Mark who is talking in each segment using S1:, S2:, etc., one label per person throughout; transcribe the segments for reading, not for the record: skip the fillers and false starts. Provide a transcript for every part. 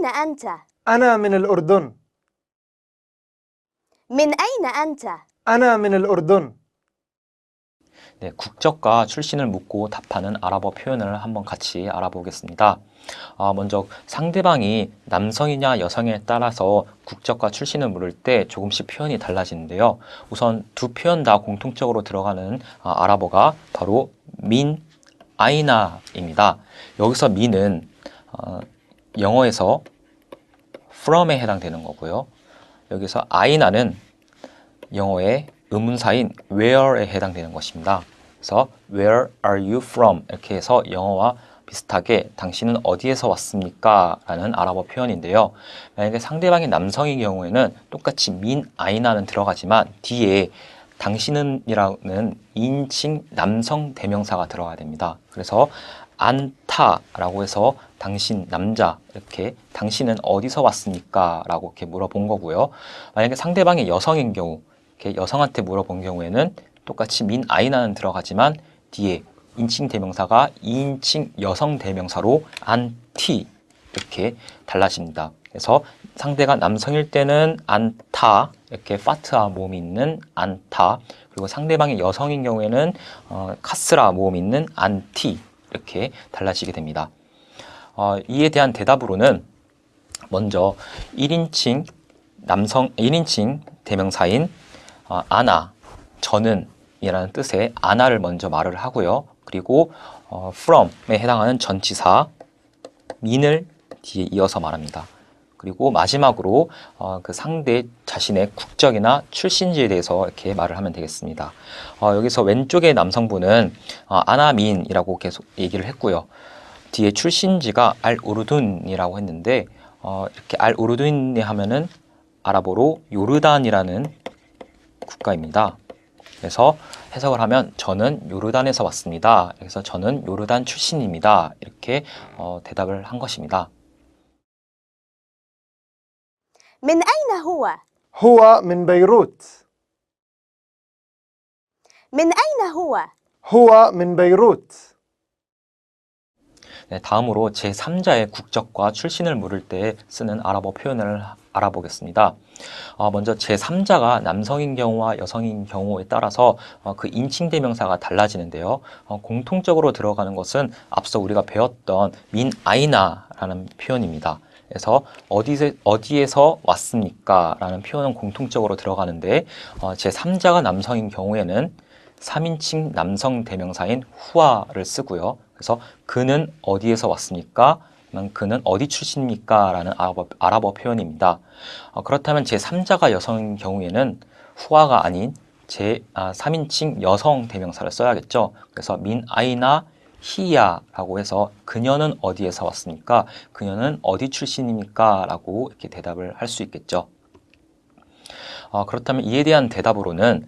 S1: أنت؟
S2: أنا من الأردن.
S1: من أين أنت؟
S2: أنا من الأردن.
S3: 네, 국적과 출신을 묻고 답하는 아랍어 표현을 한번 같이 알아보겠습니다. 먼저 상대방이 남성이냐 여성에 따라서 국적과 출신을 물을 때 조금씩 표현이 달라지는데요. 우선 두 표현 다 공통적으로 들어가는 아랍어가 바로 민, 아이나입니다. 여기서 민은 영어에서 from에 해당되는 거고요. 여기서 아이나는 영어의 의문사인 where에 해당되는 것입니다. 그래서 where are you from? 이렇게 해서 영어와 비슷하게 당신은 어디에서 왔습니까? 라는 아랍어 표현인데요. 만약에 상대방이 남성인 경우에는 똑같이 민, 아이나는 들어가지만 뒤에 당신은이라는 인칭 남성 대명사가 들어가야 됩니다. 그래서 안타라고 해서 당신 남자 이렇게 당신은 어디서 왔습니까? 라고 이렇게 물어본 거고요. 만약에 상대방이 여성인 경우 이렇게 여성한테 물어본 경우에는 똑같이 민 아이나는 들어가지만 뒤에 인칭 대명사가 2인칭 여성 대명사로 안티 이렇게 달라집니다. 그래서 상대가 남성일 때는 안타 이렇게 파트아 모음이 있는 안타, 그리고 상대방이 여성인 경우에는 카스라 모음이 있는 안티 이렇게 달라지게 됩니다. 이에 대한 대답으로는 먼저 1인칭 대명사인 아나, 저는 이라는 뜻의 아나를 먼저 말을 하고요. 그리고 from에 해당하는 전치사 민을 뒤에 이어서 말합니다. 그리고 마지막으로 그 상대 자신의 국적이나 출신지에 대해서 이렇게 말을 하면 되겠습니다. 여기서 왼쪽의 남성분은 아나민이라고 계속 얘기를 했고요. 뒤에 출신지가 알-우르둔이라고 했는데 이렇게 알-우르둔이 하면은 아랍어로 요르단이라는 국가입니다. 그래서 해석을 하면 저는 요르단에서 왔습니다. 그래서 저는 요르단 출신입니다. 이렇게 대답을 한 것입니다.
S1: من أين هو؟
S2: هو من بيروت.
S1: من أين هو؟
S2: هو من بيروت.
S3: 네, 다음으로 제3자의 국적과 출신을 물을 때 쓰는 아랍어 표현을 알아보겠습니다. 먼저 제3자가 남성인 경우와 여성인 경우에 따라서 그 인칭 대명사가 달라지는데요. 공통적으로 들어가는 것은 앞서 우리가 배웠던 민 아이나라는 표현입니다. 그래서 어디에서 왔습니까? 라는 표현은 공통적으로 들어가는데 제3자가 남성인 경우에는 3인칭 남성 대명사인 후아를 쓰고요. 그래서 그는 어디에서 왔습니까? 그는 어디 출신입니까? 라는 아랍어 표현입니다. 그렇다면 제3자가 여성인 경우에는 후아가 아닌 3인칭 여성 대명사를 써야겠죠. 그래서 민 아이나 히야라고 해서 그녀는 어디에서 왔습니까? 그녀는 어디 출신입니까? 라고 이렇게 대답을 할 수 있겠죠. 그렇다면 이에 대한 대답으로는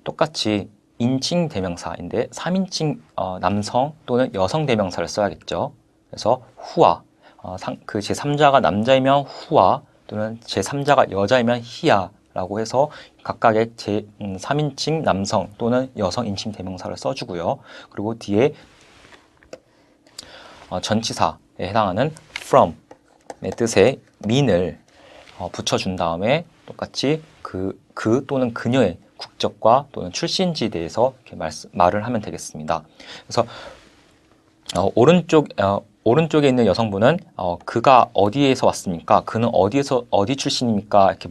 S3: 똑같이 인칭 대명사인데 3인칭 남성 또는 여성 대명사를 써야겠죠. 그래서 후아, 그 제3자가 남자이면 후아 또는 제3자가 여자이면 히야라고 해서 각각의 3인칭 남성 또는 여성 인칭 대명사를 써주고요. 그리고 뒤에 전치사에 해당하는 from의 뜻의 민을 붙여준 다음에 똑같이 그 또는 그녀의 국적과 또는 출신지에 대해서 이렇게 말을 하면 되겠습니다. 그래서 오른쪽에 있는 여성분은 그가 어디에서 왔습니까? 그는 어디 출신입니까? 이렇게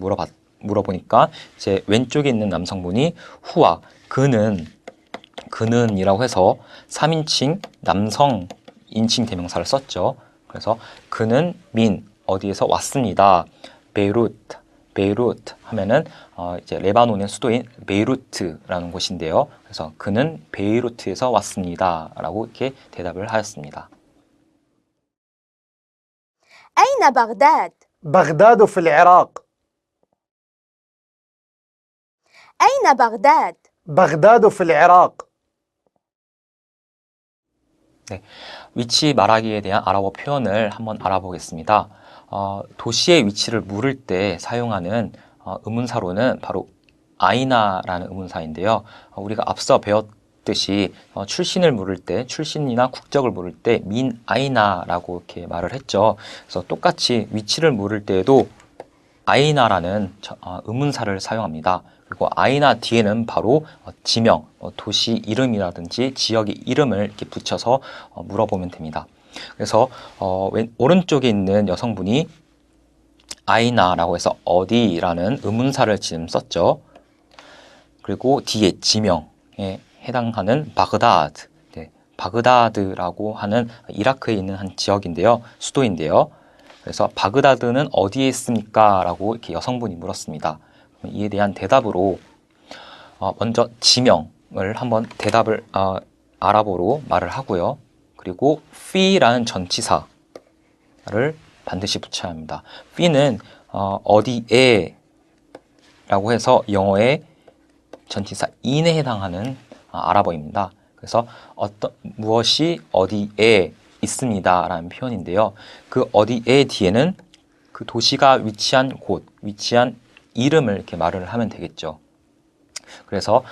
S3: 물어보니까 이제 왼쪽에 있는 남성분이 후와 그는이라고 해서 3인칭 남성 인칭 대명사를 썼죠. 그래서 그는 어디에서 왔습니다. 베이루트 하면은 이제 레바논의 수도인 베이루트라는 곳인데요. 그래서 그는 베이루트에서 왔습니다라고 이렇게 대답을 하였습니다.
S1: أين بغداد؟
S2: بغداد في العراق.
S1: أين بغداد؟
S2: بغداد في العراق.
S3: 네, 위치 말하기에 대한 아랍어 표현을 한번 알아보겠습니다. 도시의 위치를 물을 때 사용하는 의문사로는 바로 아이나라는 의문사인데요. 우리가 앞서 배웠던 듯이 출신을 물을 때, 출신이나 국적을 물을 때 민 아이나라고 이렇게 말을 했죠. 그래서 똑같이 위치를 물을 때에도 아이나라는 의문사를 사용합니다. 그리고 아이나 뒤에는 바로 지명, 도시 이름이라든지 지역의 이름을 이렇게 붙여서 물어보면 됩니다. 그래서 오른쪽에 있는 여성분이 아이나라고 해서 어디라는 의문사를 지금 썼죠. 그리고 뒤에 지명에 해당하는 바그다드, 바그다드라고 하는 이라크에 있는 한 지역인데요. 수도인데요. 그래서 바그다드는 어디에 있습니까? 라고 이렇게 여성분이 물었습니다. 이에 대한 대답으로 먼저 지명을 한번 대답을 아랍어로 말을 하고요. 그리고 fi라는 전치사를 반드시 붙여야 합니다. fi는 어디에 라고 해서 영어의 전치사 in에 해당하는 아랍어입니다. 그래서 무엇이 어디에 있습니다 라는 표현인데요. 그 어디에 뒤에는 그 도시가 위치한 곳, 위치한 이름을 이렇게 말을 하면 되겠죠. 그래서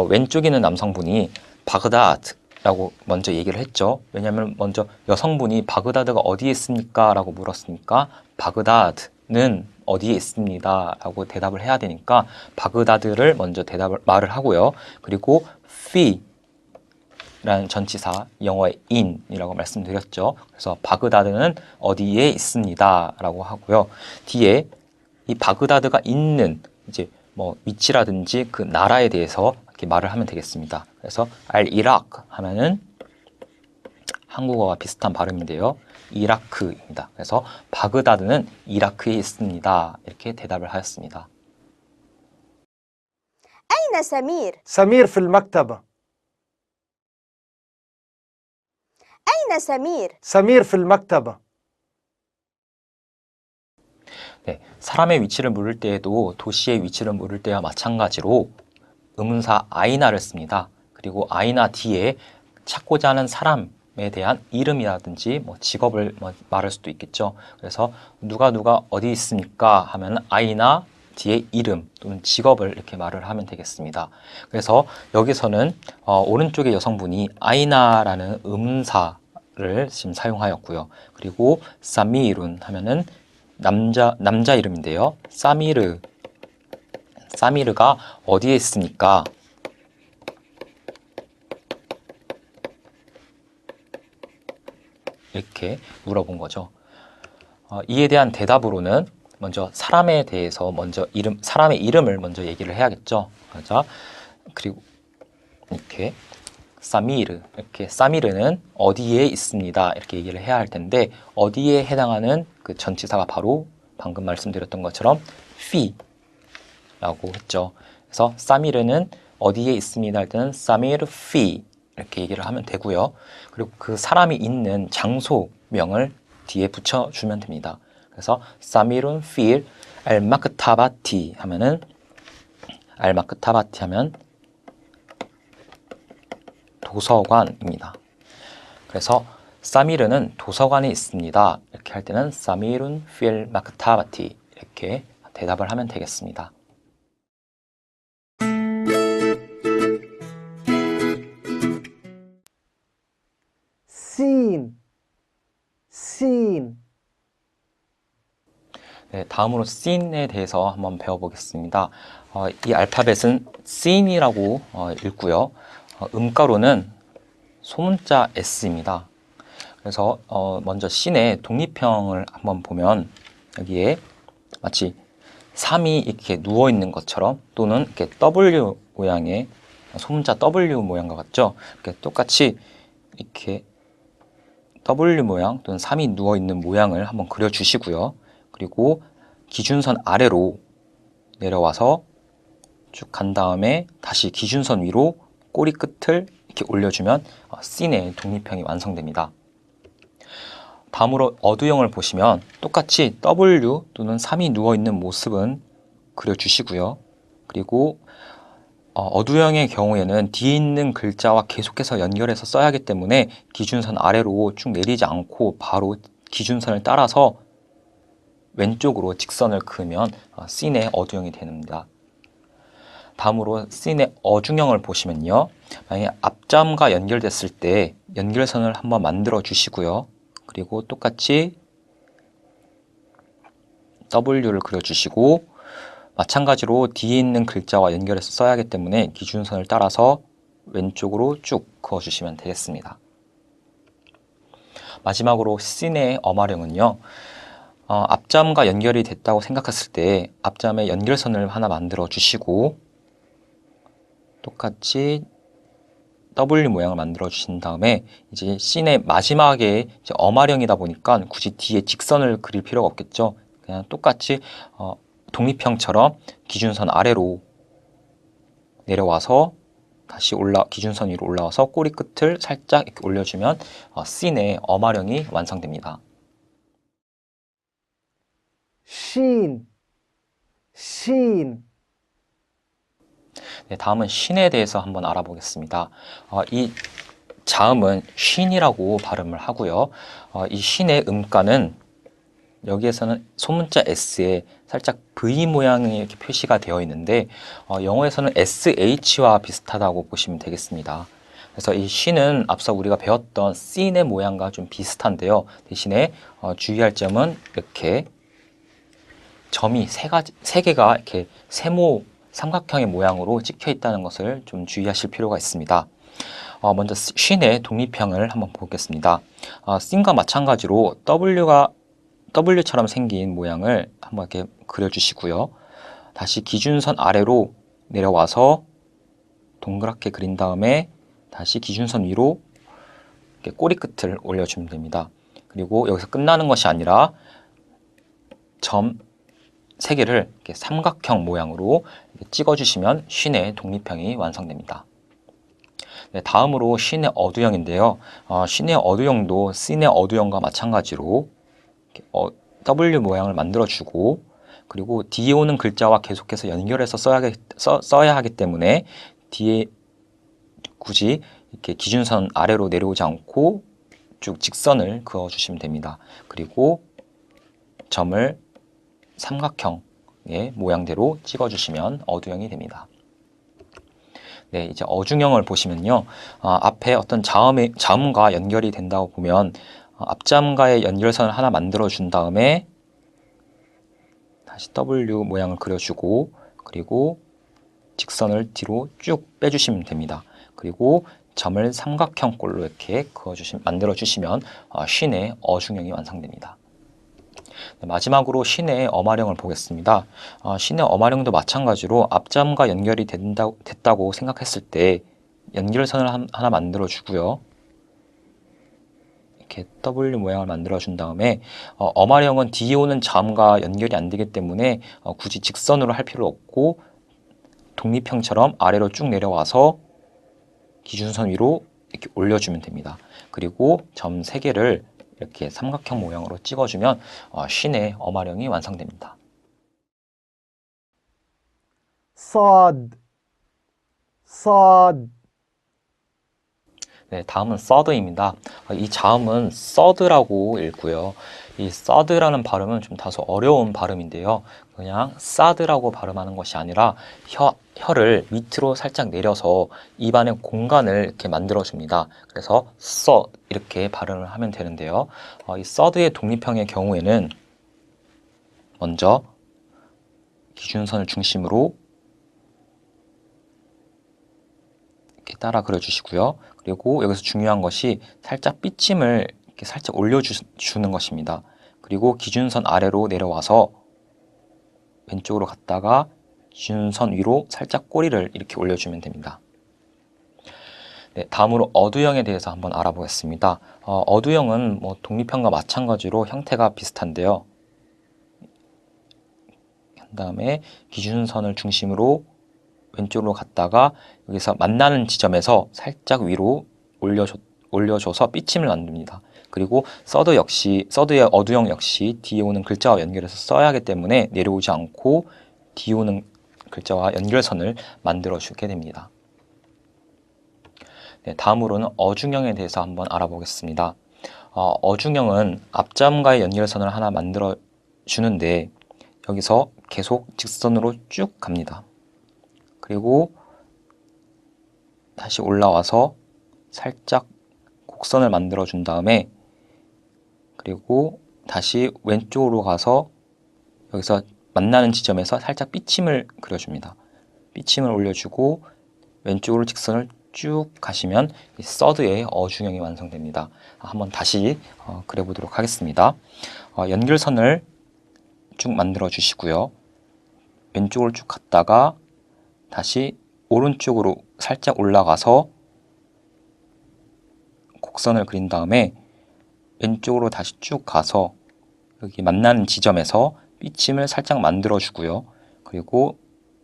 S3: 왼쪽에 있는 남성분이 바그다드라고 먼저 얘기를 했죠. 왜냐하면 먼저 여성분이 바그다드가 어디에 있습니까? 라고 물었으니까 바그다드는 어디에 있습니다 라고 대답을 해야 되니까 바그다드를 먼저 말을 하고요. 그리고 fi 라는 전치사, 영어의 in이라고 말씀드렸죠. 그래서 바그다드는 어디에 있습니다 라고 하고요. 뒤에 이 바그다드가 있는 이제 뭐 위치라든지 그 나라에 대해서 이렇게 말을 하면 되겠습니다. 그래서 알 이라크 하면은 한국어와 비슷한 발음인데요. 이라크입니다. 그래서 바그다드는 이라크에 있습니다. 이렇게 대답을 하였습니다.
S1: أين سمير؟
S2: سمير في المكتبة.
S1: أين سمير؟
S2: سمير في المكتبة.
S3: 네, 사람의 위치를 물을 때에도 도시의 위치를 물을 때와 마찬가지로 의문사 아이나를 씁니다. 그리고 아이나 뒤에 찾고자 하는 사람에 대한 이름이라든지 뭐 직업을 말할 수도 있겠죠. 그래서 누가 어디 있습니까? 하면 아이나 뒤에 이름 또는 직업을 이렇게 말을 하면 되겠습니다. 그래서 여기서는 오른쪽의 여성분이 아이나라는 의문사를 지금 사용하였고요. 그리고 사미룬 하면은 남자 이름인데요. 사미르가 어디에 있습니까? 이렇게 물어본 거죠. 이에 대한 대답으로는 먼저 사람에 대해서 사람의 이름을 먼저 얘기를 해야겠죠. 그렇죠? 그리고 이렇게 사미르는 어디에 있습니다. 이렇게 얘기를 해야 할 텐데 어디에 해당하는 그 전치사가 바로 방금 말씀드렸던 것처럼 fi라고 했죠. 그래서 사미르는 어디에 있습니다 할 때는 사미르 fi 이렇게 얘기를 하면 되고요. 그리고 그 사람이 있는 장소명을 뒤에 붙여주면 됩니다. 그래서 사미룬 필 알마크타바티 하면은 알마크타바티 하면 도서관입니다. 그래서 사미르는 도서관에 있습니다. 이렇게 할 때는 사미룬 필 마크타바티 이렇게 대답을 하면 되겠습니다.
S2: sin.
S3: 네, 다음으로 씬에 대해서 한번 배워보겠습니다. 이 알파벳은 씬이라고 읽고요. 음가로는 소문자 S입니다. 그래서 먼저 씬의 독립형을 한번 보면 여기에 마치 3이 이렇게 누워있는 것처럼 또는 이렇게 W 모양의 소문자 W 모양과 같죠? 이렇게 똑같이 이렇게 W 모양 또는 3이 누워있는 모양을 한번 그려주시고요. 그리고 기준선 아래로 내려와서 쭉 간 다음에 다시 기준선 위로 꼬리 끝을 이렇게 올려주면 씬의 독립형이 완성됩니다. 다음으로 어두형을 보시면 똑같이 W 또는 3이 누워있는 모습은 그려주시고요. 그리고 어두형의 경우에는 뒤에 있는 글자와 계속해서 연결해서 써야 하기 때문에 기준선 아래로 쭉 내리지 않고 바로 기준선을 따라서 왼쪽으로 직선을 그으면 씬의 어두형이 됩니다. 다음으로 씬의 어중형을 보시면요. 만약에 앞점과 연결됐을 때 연결선을 한번 만들어 주시고요. 그리고 똑같이 W를 그려주시고 마찬가지로 뒤에 있는 글자와 연결해서 써야 하기 때문에 기준선을 따라서 왼쪽으로 쭉 그어주시면 되겠습니다. 마지막으로 씬의 어마령은요. 앞점과 연결이 됐다고 생각했을 때 앞점에 연결선을 하나 만들어 주시고 똑같이 W 모양을 만들어 주신 다음에 이제 씬의 마지막에 이제 어마령이다 보니까 굳이 뒤에 직선을 그릴 필요가 없겠죠. 그냥 똑같이 독립형처럼 기준선 아래로 내려와서 다시 기준선 위로 올라와서 꼬리 끝을 살짝 이렇게 올려주면 씬의 어마령이 완성됩니다.
S2: 신, 신,
S3: 네, 다음은 쉰에 대해서 한번 알아보겠습니다. 이 자음은 쉰이라고 발음을 하고요. 이 쉰의 음가는 여기에서는 소문자 S에 살짝 V 모양이 이렇게 표시가 되어 있는데 영어에서는 SH와 비슷하다고 보시면 되겠습니다. 그래서 이 쉰은 앞서 우리가 배웠던 씬의 모양과 좀 비슷한데요. 대신에 주의할 점은 이렇게 점이 세 개가 이렇게 세모 삼각형의 모양으로 찍혀 있다는 것을 좀 주의하실 필요가 있습니다. 먼저 쉰의 독립형을 한번 보겠습니다. 씬과 마찬가지로 W처럼 생긴 모양을 한번 이렇게 그려주시고요. 다시 기준선 아래로 내려와서 동그랗게 그린 다음에 다시 기준선 위로 이렇게 꼬리 끝을 올려주면 됩니다. 그리고 여기서 끝나는 것이 아니라 점 3개를 이렇게 삼각형 모양으로 이렇게 찍어주시면 쉰의 독립형이 완성됩니다. 네, 다음으로 쉰의 어두형인데요. 쉰의 어두형도 씬의 어두형과 마찬가지로 W 모양을 만들어주고 그리고 뒤에 오는 글자와 계속해서 연결해서 써야 하기 때문에 뒤에 굳이 이렇게 기준선 아래로 내려오지 않고 쭉 직선을 그어주시면 됩니다. 그리고 점을 삼각형의 모양대로 찍어주시면 어두형이 됩니다. 네, 이제 어중형을 보시면요. 앞에 어떤 자음과 연결이 된다고 보면 앞자음과의 연결선을 하나 만들어 준 다음에 다시 W 모양을 그려주고 그리고 직선을 뒤로 쭉 빼주시면 됩니다. 그리고 점을 삼각형 꼴로 이렇게 만들어 주시면 쉰의 어중형이 완성됩니다. 네, 마지막으로 쉰의 어마령을 보겠습니다. 쉰의 어마령도 마찬가지로 앞자음과 연결이 됐다고 생각했을 때 연결선을 하나 만들어 주고요. 이렇게 W 모양을 만들어 준 다음에 어마령은 뒤에 오는 자음과 연결이 안 되기 때문에 굳이 직선으로 할 필요 없고 독립형처럼 아래로 쭉 내려와서 기준선 위로 이렇게 올려주면 됩니다. 그리고 점 3개를 이렇게 삼각형 모양으로 찍어주면 쉰의 어마령이 완성됩니다.
S2: صاد, صاد,
S3: 네, 다음은 서드입니다. 이 자음은 서드라고 읽고요. 이 서드라는 발음은 좀 다소 어려운 발음인데요. 그냥 사드라고 발음하는 것이 아니라 혀를 밑으로 살짝 내려서 입안의 공간을 이렇게 만들어줍니다. 그래서 서 이렇게 발음을 하면 되는데요. 이 서드의 독립형의 경우에는 먼저 기준선을 중심으로 이렇게 따라 그려주시고요. 그리고 여기서 중요한 것이 살짝 삐침을 이렇게 살짝 올려주는 것입니다. 그리고 기준선 아래로 내려와서 왼쪽으로 갔다가 기준선 위로 살짝 꼬리를 이렇게 올려주면 됩니다. 네, 다음으로 어두형에 대해서 한번 알아보겠습니다. 어두형은 독립형과 마찬가지로 형태가 비슷한데요. 그 다음에 기준선을 중심으로 왼쪽으로 갔다가 여기서 만나는 지점에서 살짝 위로 올려줘서 삐침을 만듭니다. 그리고 서드의 어두형 역시 뒤에 오는 글자와 연결해서 써야 하기 때문에 내려오지 않고 뒤에 오는 글자와 연결선을 만들어 주게 됩니다. 네, 다음으로는 어중형에 대해서 한번 알아보겠습니다. 어중형은 앞자음과의 연결선을 하나 만들어 주는데 여기서 계속 직선으로 쭉 갑니다. 그리고 다시 올라와서 살짝 곡선을 만들어 준 다음에 그리고 다시 왼쪽으로 가서 여기서 만나는 지점에서 살짝 삐침을 그려줍니다. 삐침을 올려주고 왼쪽으로 직선을 쭉 가시면 이 서드의 어중형이 완성됩니다. 한번 다시 그려보도록 하겠습니다. 연결선을 쭉 만들어 주시고요. 왼쪽으로 쭉 갔다가 다시 오른쪽으로 살짝 올라가서 곡선을 그린 다음에 왼쪽으로 다시 쭉 가서 여기 만나는 지점에서 삐침을 살짝 만들어 주고요. 그리고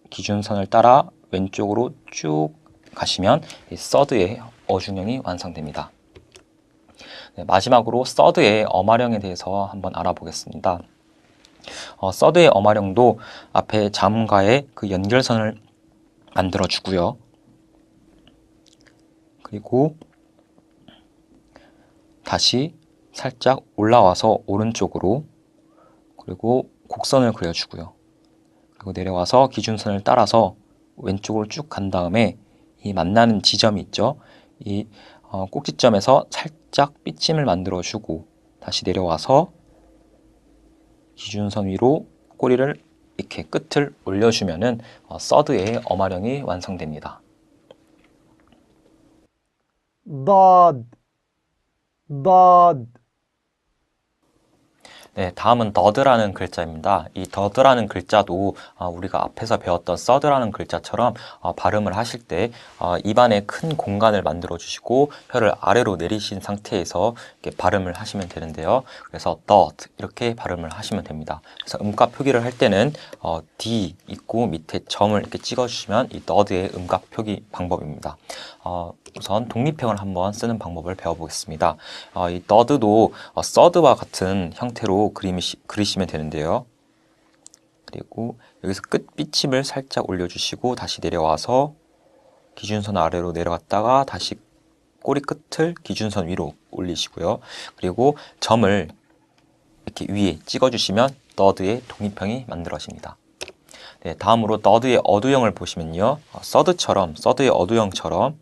S3: 기준선을 따라 왼쪽으로 쭉 가시면 이 서드의 어중형이 완성됩니다. 네, 마지막으로 서드의 어마령에 대해서 한번 알아보겠습니다. 서드의 어마령도 앞에 잠음과의 그 연결선을 만들어 주고요. 그리고 다시 살짝 올라와서 오른쪽으로 그리고 곡선을 그려주고요. 그리고 내려와서 기준선을 따라서 왼쪽으로 쭉 간 다음에 이 만나는 지점이 있죠. 이 꼭지점에서 살짝 삐침을 만들어 주고 다시 내려와서 기준선 위로 꼬리를 이렇게 끝을 올려주면은 서드의 어마령이 완성됩니다.
S2: ضاد ضاد
S3: 네, 다음은 더드라는 글자입니다. 이 더드라는 글자도 우리가 앞에서 배웠던 서드라는 글자처럼 발음을 하실 때 입안에 큰 공간을 만들어 주시고 혀를 아래로 내리신 상태에서 이렇게 발음을 하시면 되는데요. 그래서 더드 이렇게 발음을 하시면 됩니다. 그래서 음가 표기를 할 때는 D 있고 밑에 점을 이렇게 찍어 주시면 이 더드의 음가 표기 방법입니다. 우선 독립형을 한번 쓰는 방법을 배워보겠습니다. 이 더드도 서드와 같은 형태로 그리시면 되는데요. 그리고 여기서 끝 삐침을 살짝 올려주시고 다시 내려와서 기준선 아래로 내려갔다가 다시 꼬리 끝을 기준선 위로 올리시고요. 그리고 점을 이렇게 위에 찍어주시면 더드의 독립형이 만들어집니다. 네, 다음으로 더드의 어두형을 보시면요. 서드의 어두형처럼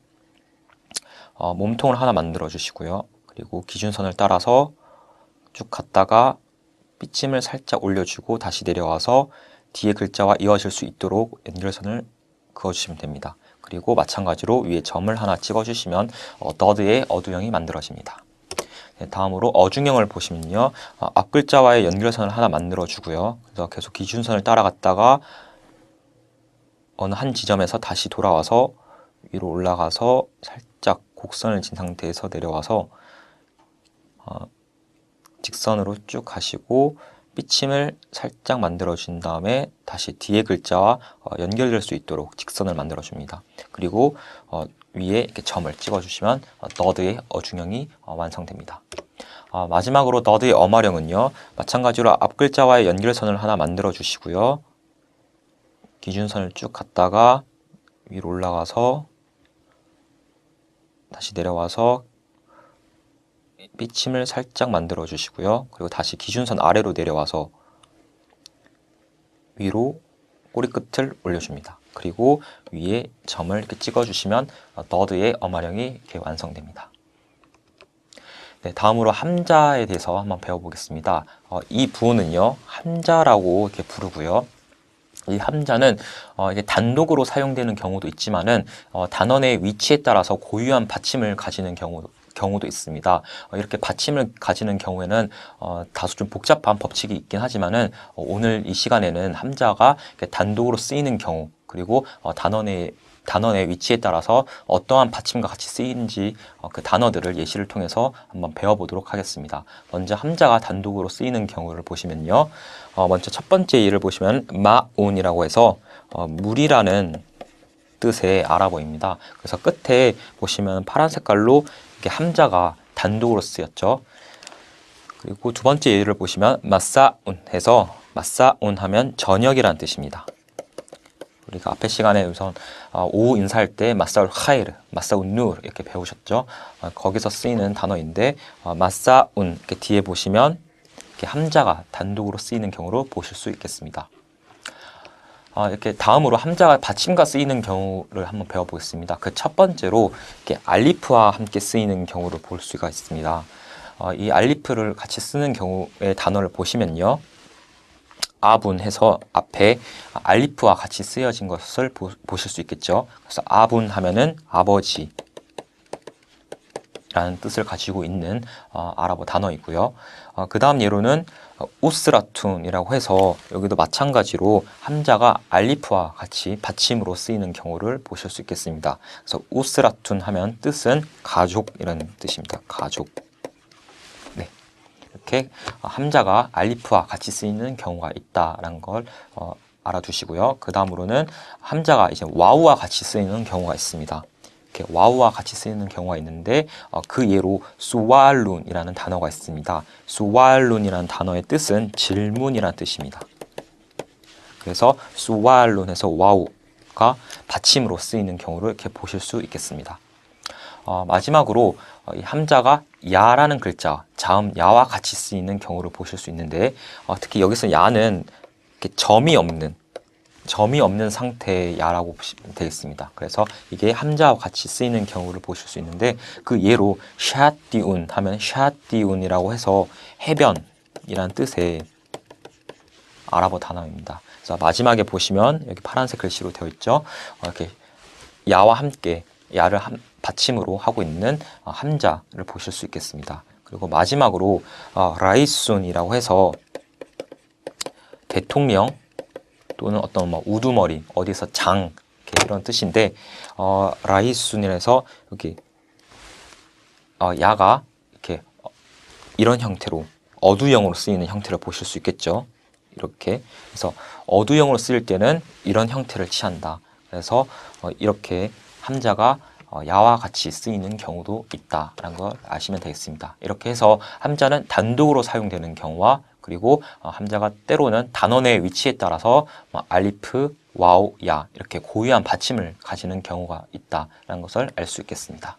S3: 몸통을 하나 만들어 주시고요. 그리고 기준선을 따라서 쭉 갔다가 삐침을 살짝 올려주고 다시 내려와서 뒤에 글자와 이어질 수 있도록 연결선을 그어주시면 됩니다. 그리고 마찬가지로 위에 점을 하나 찍어주시면 더드의 어두형이 만들어집니다. 네, 다음으로 어중형을 보시면요. 앞 글자와의 연결선을 하나 만들어 주고요. 그래서 계속 기준선을 따라갔다가 어느 한 지점에서 다시 돌아와서 위로 올라가서 살짝 곡선을 진 상태에서 내려와서 직선으로 쭉 가시고 삐침을 살짝 만들어 준 다음에 다시 뒤에 글자와 연결될 수 있도록 직선을 만들어 줍니다. 그리고 위에 이렇게 점을 찍어 주시면 더드의 어중형이 완성됩니다. 마지막으로 더드의 어마령은요. 마찬가지로 앞 글자와의 연결선을 하나 만들어 주시고요. 기준선을 쭉 갔다가 위로 올라가서 다시 내려와서 삐침을 살짝 만들어 주시고요. 그리고 다시 기준선 아래로 내려와서 위로 꼬리 끝을 올려줍니다. 그리고 위에 점을 이렇게 찍어주시면 더드의 어마령이 이렇게 완성됩니다. 네, 다음으로 함자에 대해서 한번 배워보겠습니다. 이 부호는요, 함자라고 이렇게 부르고요. 이 함자는 이게 단독으로 사용되는 경우도 있지만은 단원의 위치에 따라서 고유한 받침을 가지는 경우도 있습니다. 이렇게 받침을 가지는 경우에는 다소 좀 복잡한 법칙이 있긴 하지만은 오늘 이 시간에는 함자가 단독으로 쓰이는 경우 그리고 단원의 위치에 따라서 어떠한 받침과 같이 쓰이는지 그 단어들을 예시를 통해서 한번 배워보도록 하겠습니다. 먼저 함자가 단독으로 쓰이는 경우를 보시면요. 먼저 첫 번째 예를 보시면 마운이라고 해서 물이라는 뜻의 아랍어입니다. 그래서 끝에 보시면 파란 색깔로 이렇게 함자가 단독으로 쓰였죠. 그리고 두 번째 예를 보시면 마사운 해서 마사운 하면 저녁이라는 뜻입니다. 우리가 앞에 시간에 우선 오후 인사할 때 마사울 카이르, 마사운 누르 이렇게 배우셨죠. 거기서 쓰이는 단어인데 마사운 이렇게 뒤에 보시면 이렇게 함자가 단독으로 쓰이는 경우로 보실 수 있겠습니다. 이렇게 다음으로 함자가 받침과 쓰이는 경우를 한번 배워보겠습니다. 그 첫 번째로 이렇게 알리프와 함께 쓰이는 경우를 볼 수가 있습니다. 이 알리프를 같이 쓰는 경우의 단어를 보시면요. 아분 해서 앞에 알리프와 같이 쓰여진 것을 보실 수 있겠죠. 그래서 아분 하면은 아버지 라는 뜻을 가지고 있는 아랍어 단어이고요. 그 다음 예로는 우스라툰이라고 해서 여기도 마찬가지로 함자가 알리프와 같이 받침으로 쓰이는 경우를 보실 수 있겠습니다. 그래서 우스라툰 하면 뜻은 가족이라는 뜻입니다. 가족. 네. 이렇게 함자가 알리프와 같이 쓰이는 경우가 있다라는 걸 알아두시고요. 그 다음으로는 함자가 이제 와우와 같이 쓰이는 경우가 있습니다. 이렇게 와우와 같이 쓰이는 경우가 있는데 그 예로 수왈룬이라는 단어가 있습니다. 수왈룬이라는 단어의 뜻은 질문이라는 뜻입니다. 그래서 수왈룬에서 와우가 받침으로 쓰이는 경우를 이렇게 보실 수 있겠습니다. 마지막으로 이 함자가 야라는 글자, 자음 야와 같이 쓰이는 경우를 보실 수 있는데 특히 여기서 야는 이렇게 점이 없는 상태의 야라고 보시면 되겠습니다. 그래서 이게 함자와 같이 쓰이는 경우를 보실 수 있는데 그 예로 샤띠운 하면 샤띠운이라고 해서 해변이라는 뜻의 아랍어 단어입니다. 그래서 마지막에 보시면 여기 파란색 글씨로 되어 있죠. 이렇게 야와 함께 야를 받침으로 하고 있는 함자를 보실 수 있겠습니다. 그리고 마지막으로 라이순이라고 해서 대통령 또는 어떤 우두머리, 어디서 장 이런 뜻인데 라이순이라서 여기 야가 이렇게 이런 형태로 어두형으로 쓰이는 형태를 보실 수 있겠죠. 이렇게 그래서 어두형으로 쓰일 때는 이런 형태를 취한다. 그래서 이렇게 함자가 야와 같이 쓰이는 경우도 있다라는 걸 아시면 되겠습니다. 이렇게 해서 함자는 단독으로 사용되는 경우와 그리고 함자가 때로는 단원의 위치에 따라서 알리프, 와우, 야 이렇게 고유한 받침을 가지는 경우가 있다라는 것을 알 수 있겠습니다.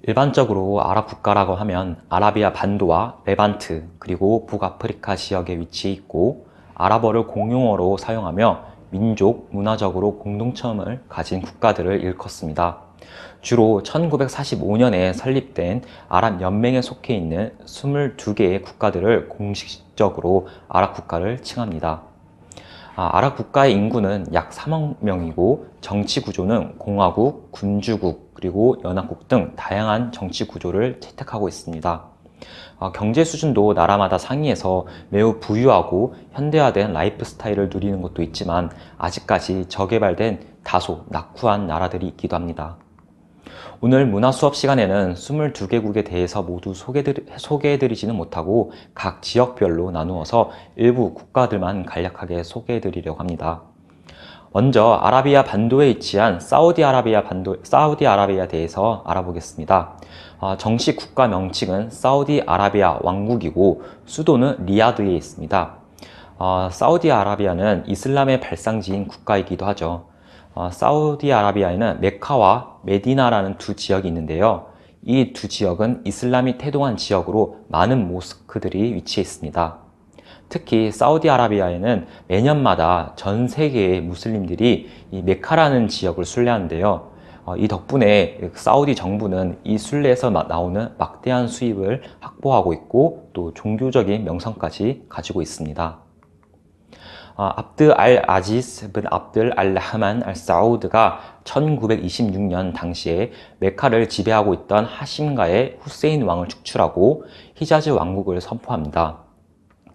S3: 일반적으로 아랍 국가라고 하면 아라비아 반도와 레반트 그리고 북아프리카 지역에 위치해 있고 아랍어를 공용어로 사용하며 민족, 문화적으로 공동점을 가진 국가들을 일컫습니다. 주로 1945년에 설립된 아랍 연맹에 속해 있는 22개의 국가들을 공식적으로 아랍 국가를 칭합니다. 아랍 국가의 인구는 약 3억 명이고 정치 구조는 공화국, 군주국, 그리고 연합국 등 다양한 정치 구조를 채택하고 있습니다. 경제 수준도 나라마다 상이해서 매우 부유하고 현대화된 라이프 스타일을 누리는 것도 있지만 아직까지 저개발된 다소 낙후한 나라들이 있기도 합니다. 오늘 문화 수업 시간에는 22개국에 대해서 모두 소개해드리지는 못하고 각 지역별로 나누어서 일부 국가들만 간략하게 소개해드리려고 합니다. 먼저 아라비아 반도에 위치한 사우디아라비아에 대해서 알아보겠습니다. 정식 국가 명칭은 사우디아라비아 왕국이고 수도는 리야드에 있습니다. 사우디아라비아는 이슬람의 발상지인 국가이기도 하죠. 사우디아라비아에는 메카와 메디나라는 두 지역이 있는데요. 이 두 지역은 이슬람이 태동한 지역으로 많은 모스크들이 위치해 있습니다. 특히 사우디아라비아에는 매년마다 전 세계의 무슬림들이 이 메카라는 지역을 순례하는데요. 이 덕분에 사우디 정부는 이 순례에서 나오는 막대한 수입을 확보하고 있고 또 종교적인 명성까지 가지고 있습니다. 압드 알 아지스 빈 압들 알 라흐만 알 사우드가 1926년 당시에 메카를 지배하고 있던 하심가의 후세인 왕을 축출하고 히자즈 왕국을 선포합니다.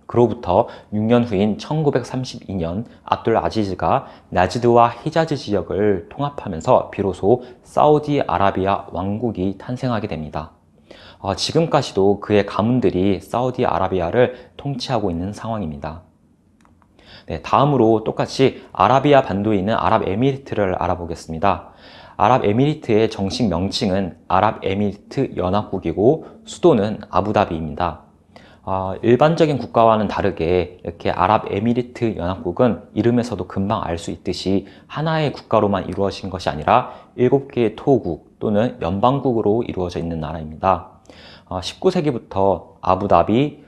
S3: 그로부터 6년 후인 1932년 압둘 아지즈가 나지드와 히자즈 지역을 통합하면서 비로소 사우디아라비아 왕국이 탄생하게 됩니다. 지금까지도 그의 가문들이 사우디아라비아를 통치하고 있는 상황입니다. 네, 다음으로 똑같이 아라비아 반도에 있는 아랍에미리트를 알아보겠습니다. 아랍에미리트의 정식 명칭은 아랍에미리트 연합국이고 수도는 아부다비입니다. 일반적인 국가와는 다르게 이렇게 아랍에미리트 연합국은 이름에서도 금방 알 수 있듯이 하나의 국가로만 이루어진 것이 아니라 7개의 토국 또는 연방국으로 이루어져 있는 나라입니다. 19세기부터 아부다비,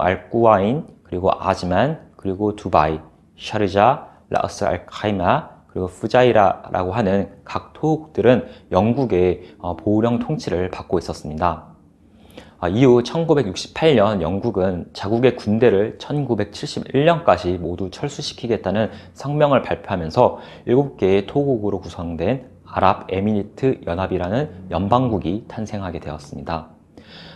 S3: 알꾸와인, 그리고 아즈만, 그리고 두바이, 샤르자, 라스 알 카이마, 그리고 푸자이라라고 하는 각 토국들은 영국의 보호령 통치를 받고 있었습니다. 이후 1968년 영국은 자국의 군대를 1971년까지 모두 철수시키겠다는 성명을 발표하면서 7개의 토국으로 구성된 아랍에미리트 연합이라는 연방국이 탄생하게 되었습니다.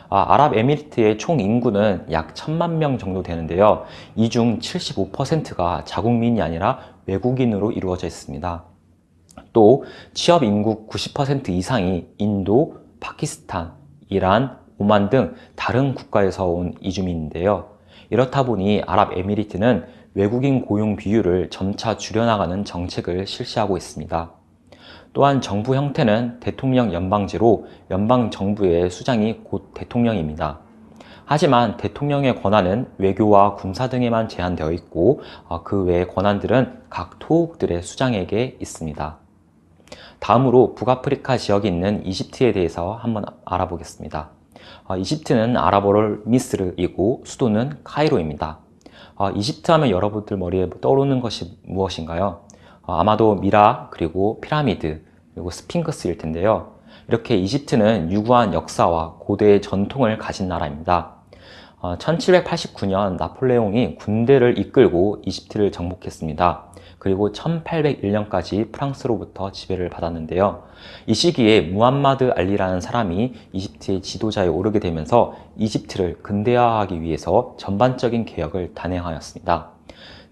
S3: 아랍에미리트의 총 인구는 약 1000만 명 정도 되는데요. 이 중 75%가 자국민이 아니라 외국인으로 이루어져 있습니다. 또 취업 인구 90% 이상이 인도, 파키스탄, 이란, 오만 등 다른 국가에서 온 이주민인데요. 이렇다 보니 아랍에미리트는 외국인 고용 비율을 점차 줄여나가는 정책을 실시하고 있습니다. 또한 정부 형태는 대통령 연방제로 연방정부의 수장이 곧 대통령입니다. 하지만 대통령의 권한은 외교와 군사 등에만 제한되어 있고 그 외의 권한들은 각 토국들의 수장에게 있습니다. 다음으로 북아프리카 지역에 있는 이집트에 대해서 한번 알아보겠습니다. 이집트는 아랍어로 미스르이고 수도는 카이로입니다. 이집트 하면 여러분들 머리에 떠오르는 것이 무엇인가요? 아마도 미라, 그리고 피라미드, 그리고 스핑크스일 텐데요. 이렇게 이집트는 유구한 역사와 고대의 전통을 가진 나라입니다. 1789년 나폴레옹이 군대를 이끌고 이집트를 정복했습니다. 그리고 1801년까지 프랑스로부터 지배를 받았는데요. 이 시기에 무함마드 알리라는 사람이 이집트의 지도자에 오르게 되면서 이집트를 근대화하기 위해서 전반적인 개혁을 단행하였습니다.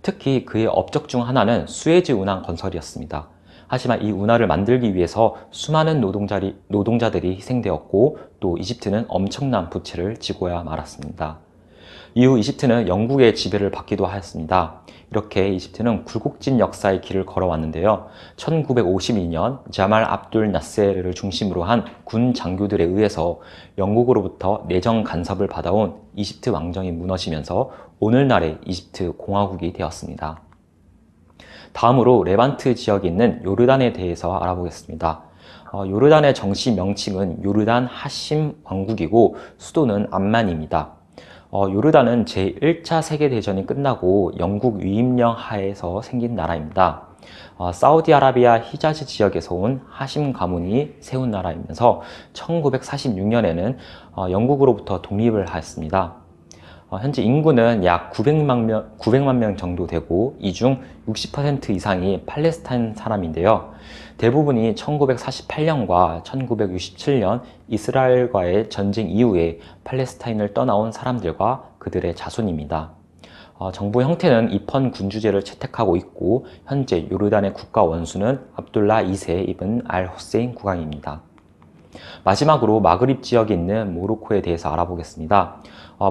S3: 특히 그의 업적 중 하나는 수에즈 운항 건설이었습니다. 하지만 이 운하를 만들기 위해서 수많은 노동자들이 희생되었고 또 이집트는 엄청난 부채를 지고야 말았습니다. 이후 이집트는 영국의 지배를 받기도 하였습니다. 이렇게 이집트는 굴곡진 역사의 길을 걸어왔는데요. 1952년 자말 압둘 나세르를 중심으로 한 군 장교들에 의해서 영국으로부터 내정 간섭을 받아온 이집트 왕정이 무너지면서 오늘날의 이집트 공화국이 되었습니다. 다음으로 레반트 지역에 있는 요르단에 대해서 알아보겠습니다. 요르단의 정식 명칭은 요르단 하심 왕국이고 수도는 암만입니다. 요르단은 제1차 세계대전이 끝나고 영국 위임령 하에서 생긴 나라입니다. 사우디아라비아 히자즈 지역에서 온 하심 가문이 세운 나라이면서 1946년에는 영국으로부터 독립을 하였습니다. 현재 인구는 약 900만 명 정도 되고 이 중 60% 이상이 팔레스타인 사람인데요. 대부분이 1948년과 1967년 이스라엘과의 전쟁 이후에 팔레스타인을 떠나온 사람들과 그들의 자손입니다. 정부 형태는 입헌 군주제를 채택하고 있고 현재 요르단의 국가 원수는 압둘라 2세 이븐 알 후세인 국왕입니다. 마지막으로 마그립 지역에 있는 모로코에 대해서 알아보겠습니다.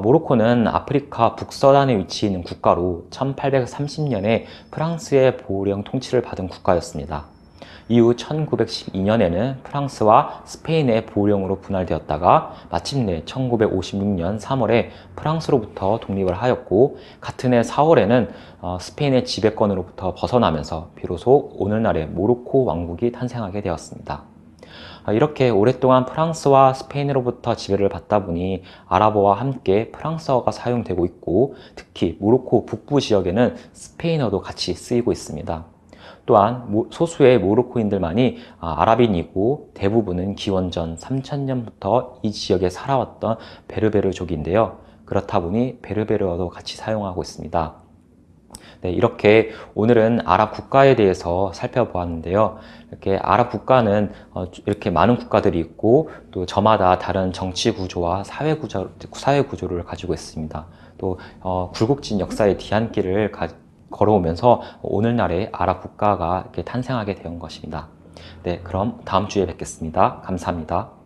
S3: 모로코는 아프리카 북서단에 위치해 있는 국가로 1830년에 프랑스의 보호령 통치를 받은 국가였습니다. 이후 1912년에는 프랑스와 스페인의 보호령으로 분할되었다가 마침내 1956년 3월에 프랑스로부터 독립을 하였고 같은 해 4월에는 스페인의 지배권으로부터 벗어나면서 비로소 오늘날의 모로코 왕국이 탄생하게 되었습니다. 이렇게 오랫동안 프랑스와 스페인으로부터 지배를 받다 보니 아랍어와 함께 프랑스어가 사용되고 있고, 특히 모로코 북부 지역에는 스페인어도 같이 쓰이고 있습니다. 또한 소수의 모로코인들만이 아랍인이고, 대부분은 기원전 3000년부터 이 지역에 살아왔던 베르베르족인데요. 그렇다 보니 베르베르어도 같이 사용하고 있습니다. 네, 이렇게 오늘은 아랍 국가에 대해서 살펴보았는데요. 이렇게 아랍 국가는 이렇게 많은 국가들이 있고, 또 저마다 다른 정치 구조와 사회 구조를 가지고 있습니다. 또 굴곡진 역사의 뒤안길을 걸어오면서 오늘날의 아랍 국가가 이렇게 탄생하게 된 것입니다. 네, 그럼 다음 주에 뵙겠습니다. 감사합니다.